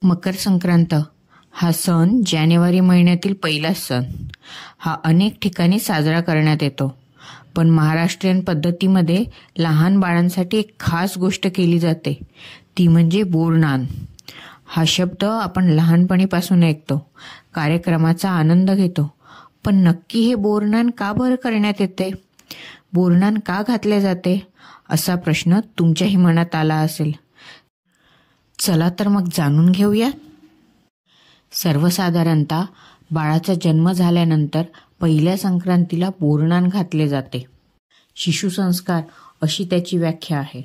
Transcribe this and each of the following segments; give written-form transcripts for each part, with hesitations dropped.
मकर संक्रांत हा सण जानेवारी महिन्यातील पहिला सण. हा अनेक ठिकाणी साजरा करण्यात येतो, पण महाराष्ट्रीयन पद्धतीमध्ये लहान बाळांसाठी एक खास गोष्ट केली जाते, ती म्हणजे बोरनान. हा शब्द आपण लहानपणीपासून ऐकतो, कार्यक्रमाचा आनंद घेतो, पण नक्की हे बोरनान का बरं करण्यात येते? बोरनान का घातले जाते, असा प्रश्न तुमच्याही मनात आला असेल. चला तर मग जाणून घेऊया. सर्वसाधारणतः बाळाचा जन्म झाल्यानंतर पहिल्या संक्रांतीला बोरनान घातले जाते. शिशुसंस्कार अशी त्याची व्याख्या आहे.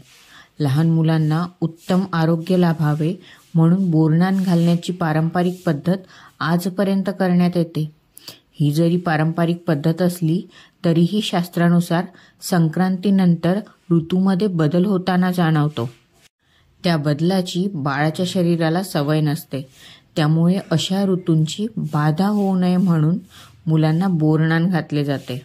लहान मुलांना उत्तम आरोग्य लाभावे म्हणून बोरनान घालण्याची पारंपरिक पद्धत आजपर्यंत करण्यात येते. ही जरी पारंपरिक पद्धत असली तरीही शास्त्रानुसार संक्रांतीनंतर ऋतूमध्ये बदल होताना जाणवतो. त्या बदलाची बाळाच्या शरीराला सवय नसते, त्यामुळे अशा ऋतूंची बाधा होऊ नये म्हणून मुलांना बोरनान घातले जाते.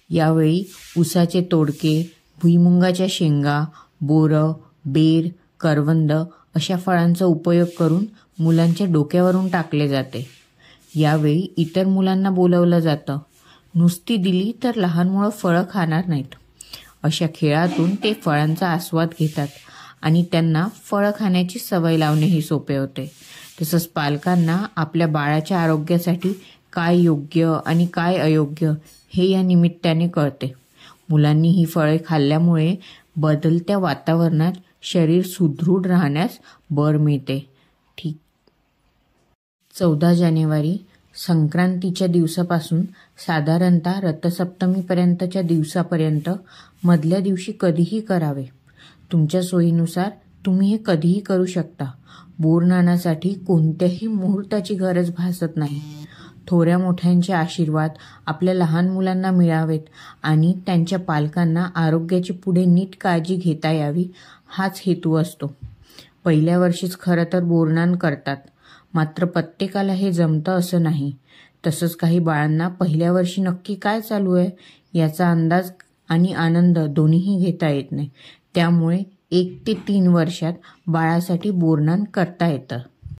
यावेळी उसाचे तोडके, भुईमुंगाच्या शेंगा, बोरं, बेर, करवंद अशा फळांचा उपयोग करून मुलांच्या डोक्यावरून टाकले जाते. यावेळी इतर मुलांना बोलवलं जातं. नुसती दिली तर लहान मुलं फळं खाणार नाहीत. अशा खेळातून ते फळांचा आस्वाद घेतात आणि त्यांना फळं खाण्याची सवय लावणेही सोपे होते. तसंच पालकांना आपल्या बाळाच्या आरोग्यासाठी काय योग्य आणि काय अयोग्य हे या निमित्ताने कळते. मुलांनी ही फळे खाल्ल्यामुळे बदलत्या वातावरणात शरीर सुदृढ राहण्यास बळ मिळते. 14 जानेवारी संक्रांतीच्या दिवसापासून साधारणतः रथसप्तमीपर्यंतच्या दिवसापर्यंत मधल्या दिवशी कधीही करावे. तुमच्या सोयीनुसार तुम्ही हे कधीही करू शकता. बोरनानासाठी कोणत्याही मुहूर्ताची गरज भासत नाही. थोड्या मोठ्यांचे आशीर्वाद आपल्या लहान मुलांना मिळावेत आणि त्यांच्या पालकांना आरोग्याची पुढे नीट काळजी घेता यावी, हाच हेतू असतो. पहिल्या वर्षीच खरं तर बोरनान करतात, मात्र प्रत्येकाला हे जमतं असं नाही. तसंच काही बाळांना पहिल्या वर्षी नक्की काय चालू आहे याचा अंदाज आणि आनंद दोन्हीही घेता येत नाही. त्यामुळे 1 ते 3 वर्षात बाळासाठी बोरनान करता येतं.